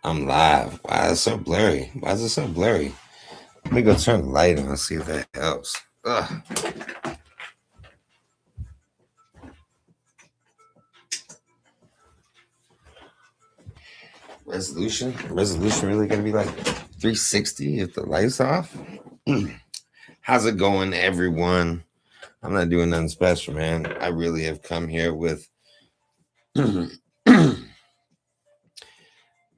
I'm live. Why is it so blurry? Why is it so blurry? Let me go turn the light on and see if that helps. Ugh. Resolution really gonna be like 360 if the light's off? How's it going, everyone? I'm not doing nothing special, man. I really have come here with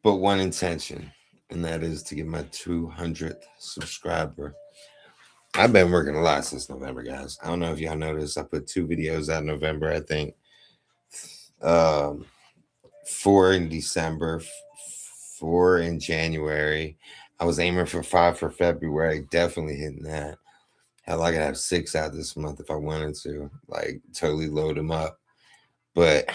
but one intention, and that is to get my 200th subscriber. I've been working a lot since November, guys. I don't know if y'all noticed. I put 2 videos out in November, I think. Um, 4 in December, 4 in January. I was aiming for 5 for February. Definitely hitting that. Hell, I could have 6 out this month if I wanted to. Like, totally load them up. But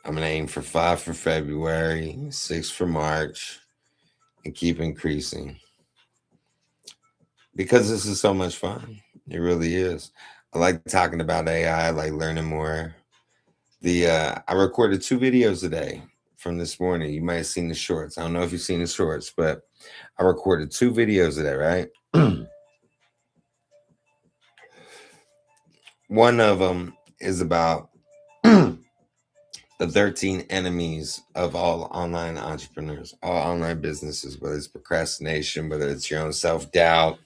I'm going to aim for 5 for February, 6 for March, and keep increasing. Because this is so much fun. It really is. I like talking about AI. I like learning more. I recorded 2 videos a day from this morning. You might have seen the shorts. I don't know if you've seen the shorts, but I recorded 2 videos a day, right? One of them is about the 13 enemies of all online entrepreneurs, all online businesses, whether it's procrastination, whether it's your own self-doubt,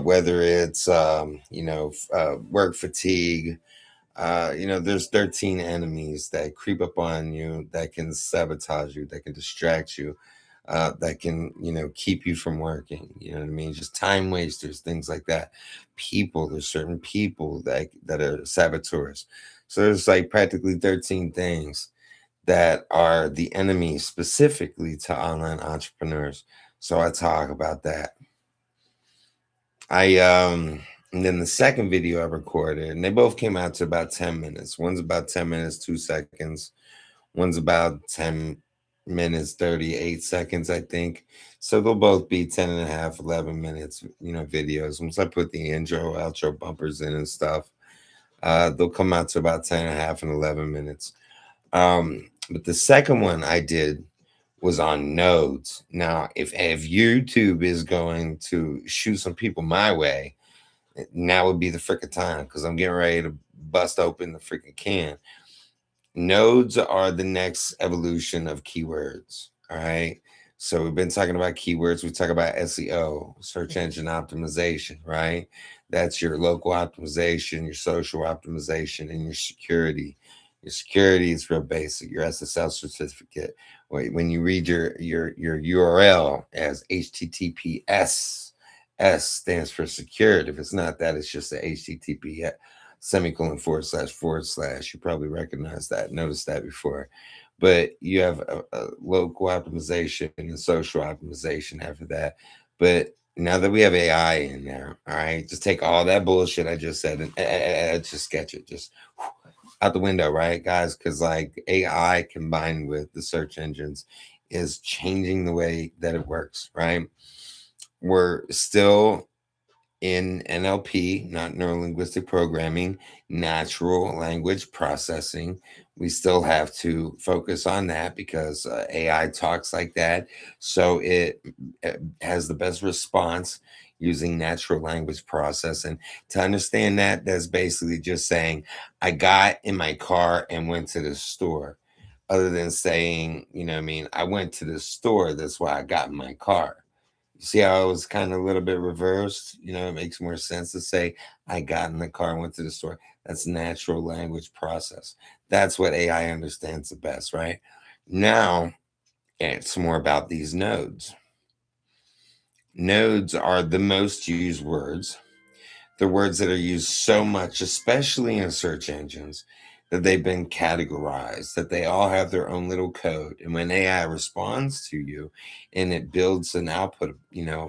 whether it's work fatigue. There's 13 enemies that creep up on you, that can sabotage you, that can distract you, that can, keep you from working. You know what I mean? Just time wasters, things like that. There's certain people that are saboteurs. So there's like practically 13 things that are the enemy specifically to online entrepreneurs. So I talk about that. And then the second video I recorded, and they both came out to about 10 minutes. One's about 10 minutes, 2 seconds. One's about 10 minutes, 38 seconds, I think. So they'll both be 10 and a half, 11 minutes, videos. Once I put the intro, outro bumpers in and stuff, they'll come out to about 10 and a half and 11 minutes. But the second one I did was on nodes. Now, if YouTube is going to shoot some people my way, now would be the freaking time, because I'm getting ready to bust open the freaking can. Nodes are the next evolution of keywords. All right. So we've been talking about keywords. We talk about SEO, search engine optimization, right? That's your local optimization, your social optimization, and your security. Your security is real basic. Your SSL certificate. When you read your URL as HTTPS, S stands for secured. If it's not that, it's just the HTTP semicolon // You probably recognize that, noticed that before. But you have a local optimization and social optimization after that. But now that we have AI in there, all right, just take all that bullshit I just said and just sketch it, just out the window, right, guys? Because like AI combined with the search engines is changing the way that it works, right? We're still in NLP, not neuro linguistic programming, natural language processing. We still have to focus on that because AI talks like that. So it has the best response using natural language processing. To understand that, that's basically just saying, I got in my car and went to the store. Other than saying, I went to the store, that's why I got in my car. You see how it was kind of a little bit reversed? It makes more sense to say, I got in the car and went to the store. That's natural language process. That's what AI understands the best, right? Now, it's more about these nodes. Nodes are the most used words. The words that are used so much, especially in search engines, that they've been categorized, that they all have their own little code. And when AI responds to you and it builds an output,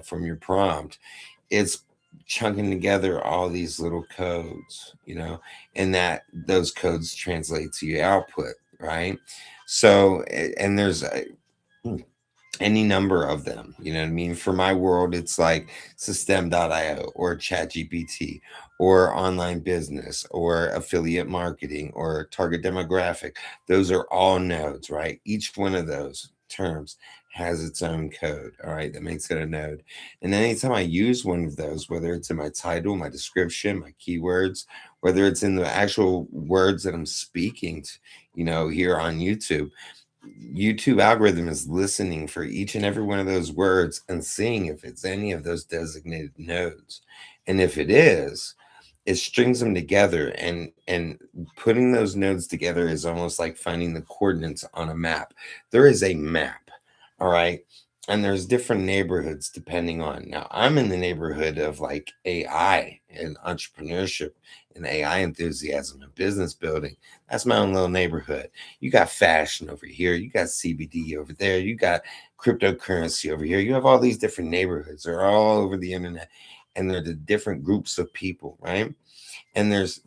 from your prompt, it's chunking together all these little codes, and that those codes translate to your output, right? So, and there's any number of them. You know what I mean? For my world, it's like system.io or ChatGPT or online business or affiliate marketing or target demographic. Those are all nodes, right? Each one of those terms has its own code, all right, that makes it a node. And anytime I use one of those, whether it's in my title, my description, my keywords, whether it's in the actual words that I'm speaking to, here on YouTube algorithm is listening for each and every one of those words and seeing if it's any of those designated nodes. And if it is, it strings them together, and putting those nodes together is almost like finding the coordinates on a map. There is a map, all right? And there's different neighborhoods depending on. Now, I'm in the neighborhood of like AI and entrepreneurship and AI enthusiasm and business building. That's my own little neighborhood. You got fashion over here, you got CBD over there, you got cryptocurrency over here. You have all these different neighborhoods. They're all over the internet, and they're the different groups of people, right? And there's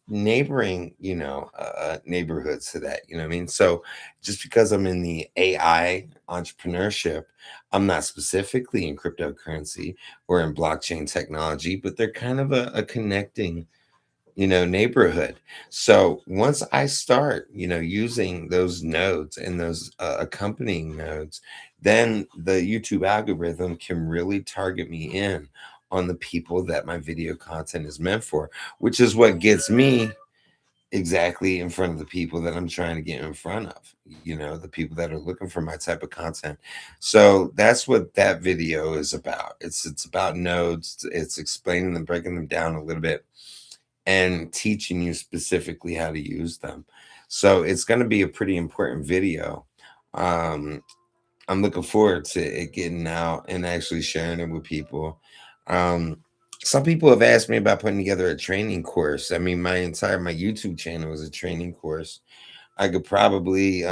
neighboring, neighborhoods to that. You know what I mean? So just because I'm in the AI entrepreneurship, I'm not specifically in cryptocurrency or in blockchain technology, but they're kind of a connecting, neighborhood. So once I start, using those nodes and those accompanying nodes, then the YouTube algorithm can really target me in on the people that my video content is meant for, which is what gets me exactly in front of the people that I'm trying to get in front of, the people that are looking for my type of content. So that's what that video is about. It's about nodes. It's explaining them, breaking them down a little bit, and teaching you specifically how to use them. So it's going to be a pretty important video. Um, I'm looking forward to it getting out and actually sharing it with people. Um, some people have asked me about putting together a training course. I mean, my YouTube channel is a training course. I could probably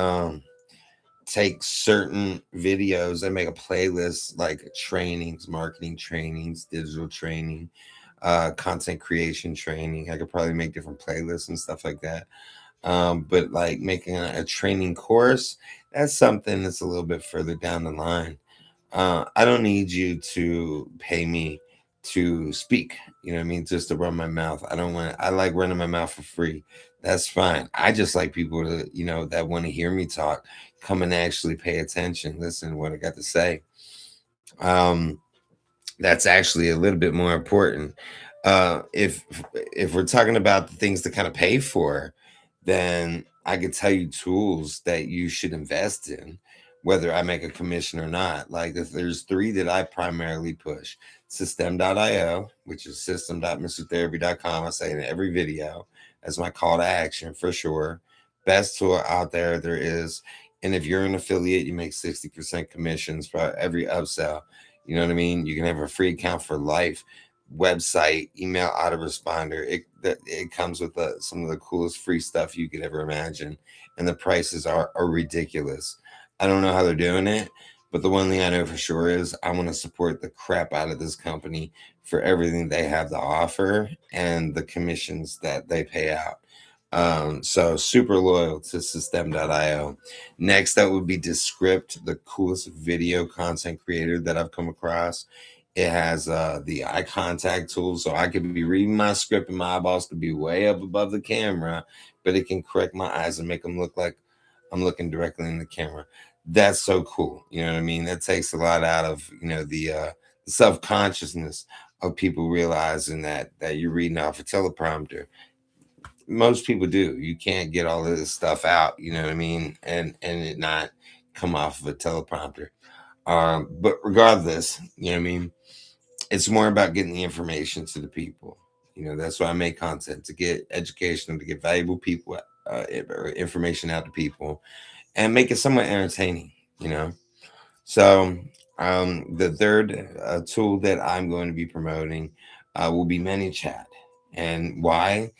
take certain videos and make a playlist like trainings, marketing trainings, digital training, content creation training. I could probably make different playlists and stuff like that. But like making a training course, that's something that's a little bit further down the line. I don't need you to pay me to speak. You know what I mean? Just to run my mouth. I like running my mouth for free. That's fine. I just like people to, that want to hear me talk, come and actually pay attention, listen to what I got to say. Um, that's actually a little bit more important. If we're talking about the things to kind of pay for, then I could tell you tools that you should invest in, whether I make a commission or not. Like if there's three that I primarily push: system.io, which is system.mrtherapy.com. I say in every video as my call to action for sure. Best tool out there is. And if you're an affiliate, you make 60% commissions for every upsell. You know what I mean? You can have a free account for life, website, email autoresponder. It comes with some of the coolest free stuff you could ever imagine, and the prices are ridiculous. I don't know how they're doing it, but the one thing I know for sure is I want to support the crap out of this company for everything they have to offer and the commissions that they pay out. So super loyal to system.io. Next up would be Descript, the coolest video content creator that I've come across. It has the eye contact tool, so I could be reading my script and my eyeballs could be way up above the camera, but it can correct my eyes and make them look like I'm looking directly in the camera. That's so cool. You know what I mean? That takes a lot out of the self consciousness of people realizing that you're reading off a teleprompter. Most people do. You can't get all of this stuff out, you know what I mean, and it not come off of a teleprompter. But regardless, you know what I mean, it's more about getting the information to the people. That's why I make content, to get education, to get valuable people or information out to people, and make it somewhat entertaining. So the third tool that I'm going to be promoting will be ManyChat. And why?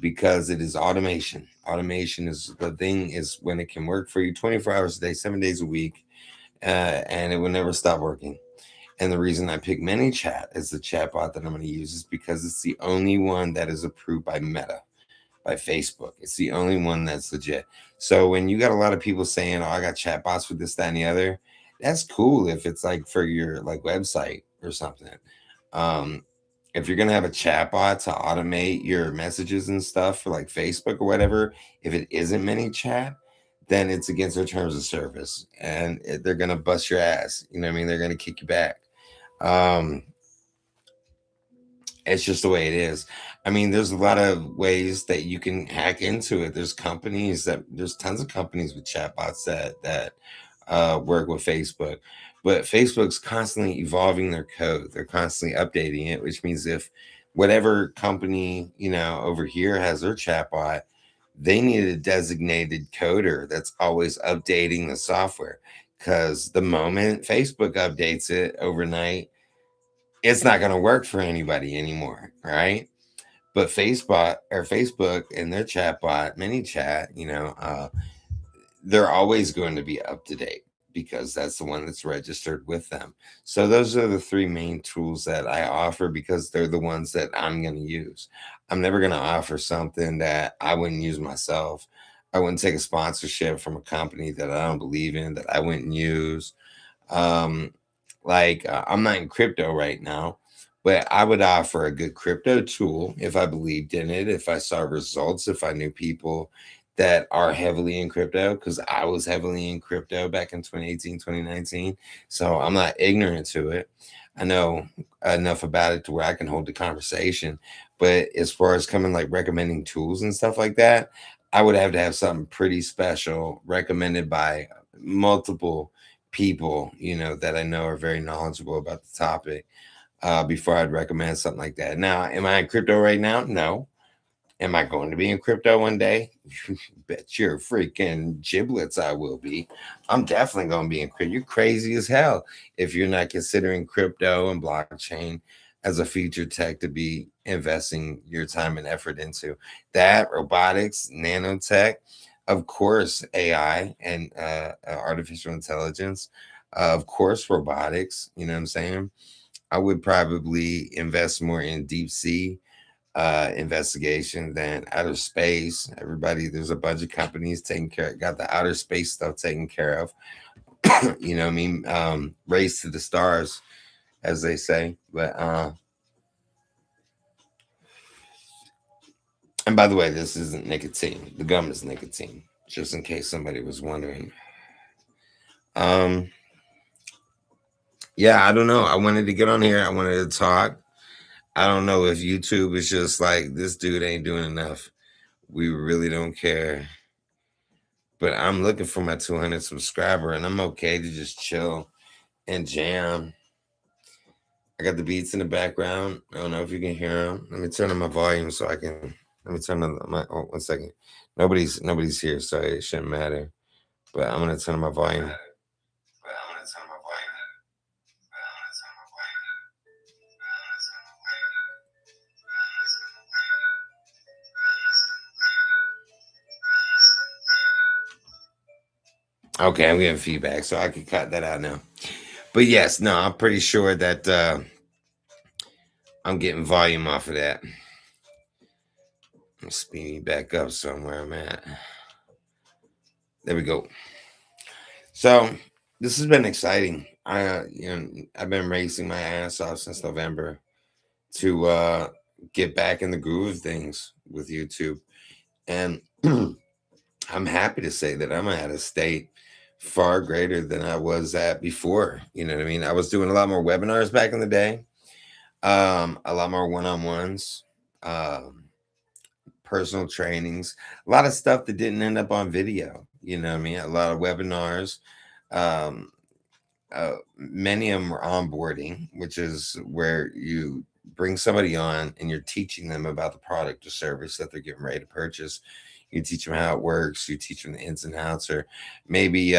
Because it is automation. Automation is the thing, is when it can work for you 24 hours a day, 7 days a week, and it will never stop working. And the reason I picked ManyChat as the chatbot that I'm going to use is because it's the only one that is approved by Meta, by Facebook. It's the only one that's legit. So when you got a lot of people saying, "Oh, I got chatbots for this, that, and the other," That's cool if it's like for your like website or something. Um, if you're gonna have a chatbot to automate your messages and stuff for like Facebook or whatever, if it isn't ManyChat, then it's against their terms of service, and they're gonna bust your ass. You know what I mean? They're gonna kick you back. Um, it's just the way it is. I mean, there's a lot of ways that you can hack into it. There's tons of companies with chatbots that work with Facebook, but Facebook's constantly evolving their code. They're constantly updating it, which means if whatever company over here has their chatbot, they need a designated coder that's always updating the software. Because the moment Facebook updates it overnight, it's not going to work for anybody anymore, right? But Facebook and their chatbot, ManyChat, they're always going to be up to date because that's the one that's registered with them. So those are the three main tools that I offer because they're the ones that I'm going to use. I'm never going to offer something that I wouldn't use myself. I wouldn't take a sponsorship from a company that I don't believe in, that I wouldn't use. Um, I'm not in crypto right now, but I would offer a good crypto tool if I believed in it, if I saw results, if I knew people that are heavily in crypto, because I was heavily in crypto back in 2018, 2019. So I'm not ignorant to it. I know enough about it to where I can hold the conversation. But as far as coming like recommending tools and stuff like that, I would have to have something pretty special recommended by multiple people, that I know are very knowledgeable about the topic, before I'd recommend something like that. Now, am I in crypto right now? No. Am I going to be in crypto one day? Bet your freaking giblets I will be. I'm definitely going to be in crypto. You're crazy as hell if you're not considering crypto and blockchain as a future tech to be investing your time and effort into. That, robotics, nanotech, of course, AI and artificial intelligence, of course, robotics. You know what I'm saying? I would probably invest more in deep sea investigation than outer space. There's a bunch of companies got the outer space stuff taken care of. You know what I mean? Race to the stars, as they say. And by the way, this isn't nicotine. The gum is nicotine, just in case somebody was wondering. Um, yeah, I don't know. I wanted to get on here. I wanted to talk. I don't know if YouTube is just like, this dude ain't doing enough. We really don't care. But I'm looking for my 200 subscriber, and I'm okay to just chill and jam. I got the beats in the background. I don't know if you can hear them. Let me turn on my volume so I can. Let me turn on my. Oh, 1 second. Nobody's here, so it shouldn't matter. But I'm gonna turn on my volume. Okay, I'm getting feedback, so I can cut that out now. But yes, no, I'm pretty sure that I'm getting volume off of that. Speed me back up somewhere I'm at. There we go. So this has been exciting. I've been racing my ass off since November to get back in the groove of things with YouTube, and I'm happy to say that I'm at a state far greater than I was at before. You know what I mean? I was doing a lot more webinars back in the day, a lot more one-on-ones, personal trainings, a lot of stuff that didn't end up on video. You know what I mean? A lot of webinars. Um, Many of them are onboarding, which is where you bring somebody on and you're teaching them about the product or service that they're getting ready to purchase. You teach them how it works. You teach them the ins and outs, or maybe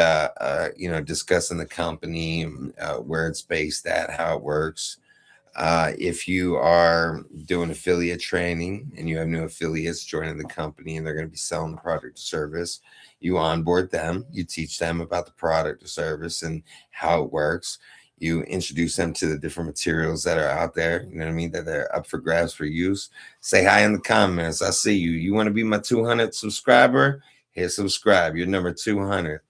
discussing the company, where it's based at, how it works. If you are doing affiliate training and you have new affiliates joining the company and they're going to be selling the product or service, you onboard them, you teach them about the product or service and how it works. You introduce them to the different materials that are out there, you know what I mean, that they're up for grabs for use. Say hi in the comments. I see you. You want to be my 200 subscriber? Hit subscribe. You're number 200.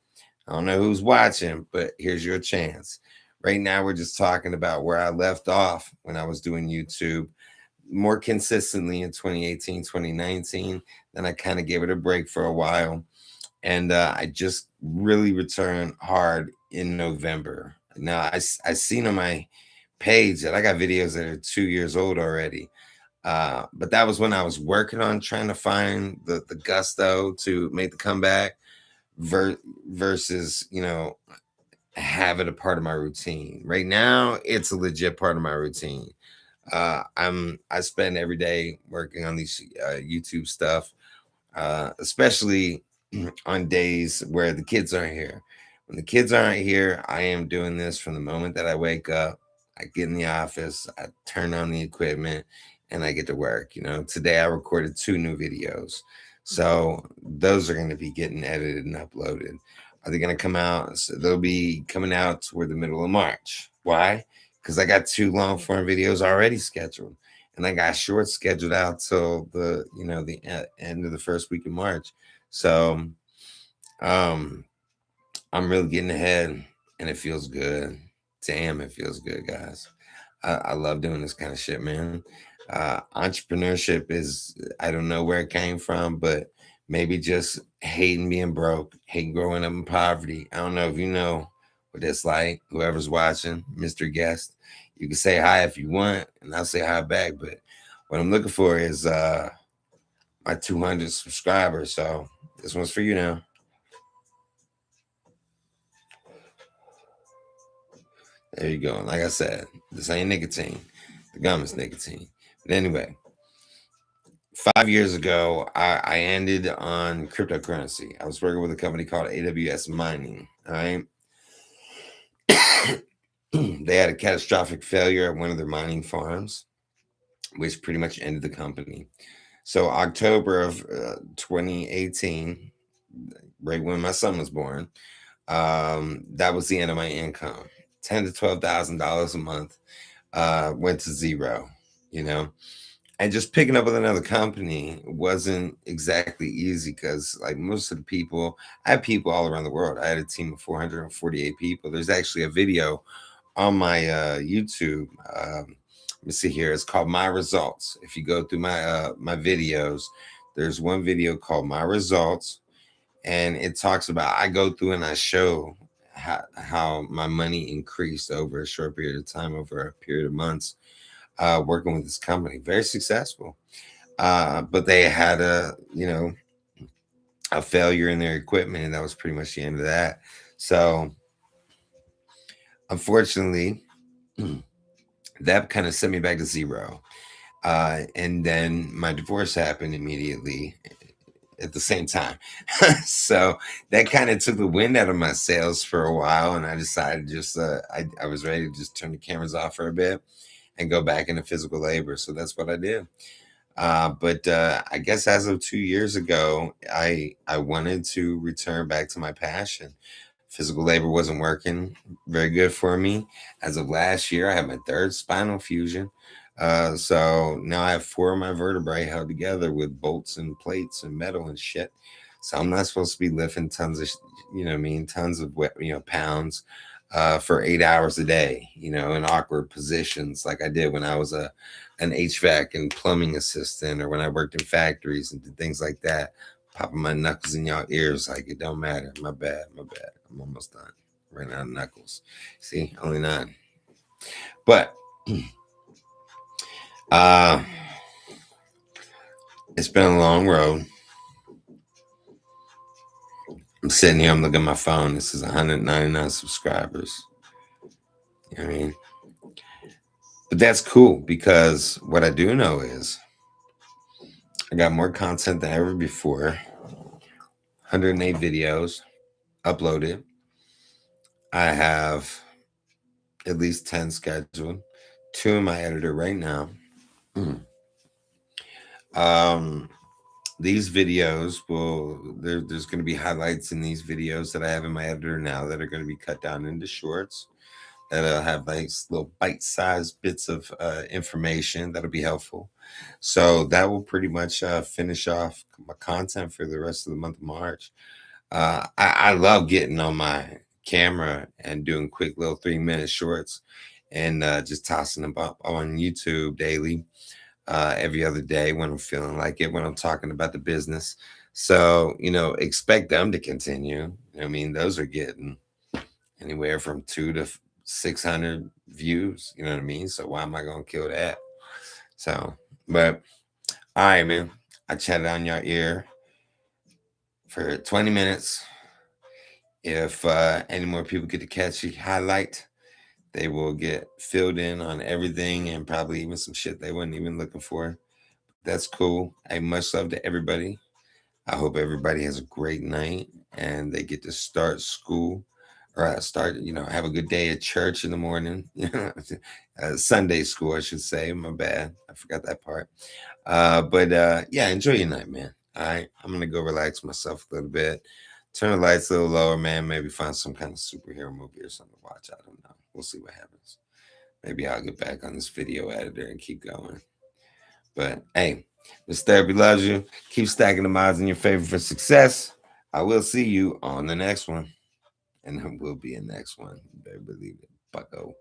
I don't know who's watching, but here's your chance. Right now, we're just talking about where I left off when I was doing YouTube more consistently in 2018, 2019. Then I kind of gave it a break for a while. And I just really returned hard in November. Now, I seen on my page that I got videos that are 2 years old already. But that was when I was working on trying to find the gusto to make the comeback versus, have it a part of my routine. Right now, it's a legit part of my routine. I spend every day working on these YouTube stuff, especially on days where the kids aren't here. When the kids aren't here, I am doing this from the moment that I wake up. I get in the office, I turn on the equipment, and I get to work. Today I recorded 2 new videos. So those are going to be getting edited and uploaded. Are they going to come out? So they'll be coming out toward the middle of March. Why? Because I got 2 long-form videos already scheduled, and I got shorts scheduled out till the end of the first week of March. So um I'm really getting ahead, and it feels good. Damn, it feels good, guys. I love doing this kind of shit, man. Entrepreneurship is, I don't know where it came from, but maybe just hating being broke, hating growing up in poverty. I don't know if you know what it's like. Whoever's watching, Mr. Guest, you can say hi if you want, and I'll say hi back. But what I'm looking for is my 200 subscribers. So this one's for you now. There you go. And like I said, this ain't nicotine. The gum is nicotine. But anyway, 5 years ago, I ended on cryptocurrency. I was working with a company called AWS Mining. All right. They had a catastrophic failure at one of their mining farms, which pretty much ended the company. So October of 2018, right when my son was born, that was the end of my income. $10,000 to $12,000 a month went to zero. You know, and just picking up with another company wasn't exactly easy because, like most of the people, I had people all around the world. I had a team of 448 people. There's actually a video on my YouTube. Let me see here. It's called My Results. If you go through my videos, there's one video called My Results, and it talks about, I go through and I show how my money increased over a short period of time, over a period of months, working with this company. Very successful. But they had a failure in their equipment, and that was pretty much the end of that. So unfortunately, that kind of sent me back to zero. And then my divorce happened immediately at the same time. So that kind of took the wind out of my sails for a while, and I decided I was ready to just turn the cameras off for a bit and go back into physical labor. So that's what I did. But I guess as of 2 years ago, I wanted to return back to my passion. Physical labor wasn't working very good for me. As of last year, I had my third spinal fusion. So now I have 4 of my vertebrae held together with bolts and plates and metal and shit. So I'm not supposed to be lifting tons of, tons of, pounds for 8 hours a day, in awkward positions like I did when I was an HVAC and plumbing assistant, or when I worked in factories and did things like that. Popping my knuckles in y'all ears like it don't matter. My bad. I'm almost done. Ran out of knuckles. See, only 9. But it's been a long road. I'm sitting here, I'm looking at my phone. This is 199 subscribers. You know what I mean? But that's cool, because what I do know is I got more content than ever before. 108 videos uploaded. I have at least 10 scheduled. 2 in my editor right now. These videos there's going to be highlights in these videos that I have in my editor now that are going to be cut down into shorts that'll have like little bite-sized bits of information that'll be helpful. So that will pretty much finish off my content for the rest of the month of March. I love getting on my camera and doing quick little 3 minute shorts and just tossing them up on YouTube daily, every other day when I'm feeling like it, when I'm talking about the business. So, expect them to continue. I mean, those are getting anywhere from 600 views. You know what I mean? So why am I gonna kill that? So, but all right, man. I chatted on your ear for 20 minutes. If any more people get to catch the highlight, they will get filled in on everything and probably even some shit they weren't even looking for. That's cool. Hey, much love to everybody. I hope everybody has a great night and they get to start school or have a good day at church in the morning. Sunday school, I should say. My bad. I forgot that part. But yeah, enjoy your night, man. All right. I'm going to go relax myself a little bit. Turn the lights a little lower, man. Maybe find some kind of superhero movie or something to watch. I don't know. We'll see what happens. Maybe I'll get back on this video editor and keep going. But hey, Miss Therapy loves you. Keep stacking the mods in your favor for success. I will see you on the next one. And there will be a next one. You better believe it. Bucko.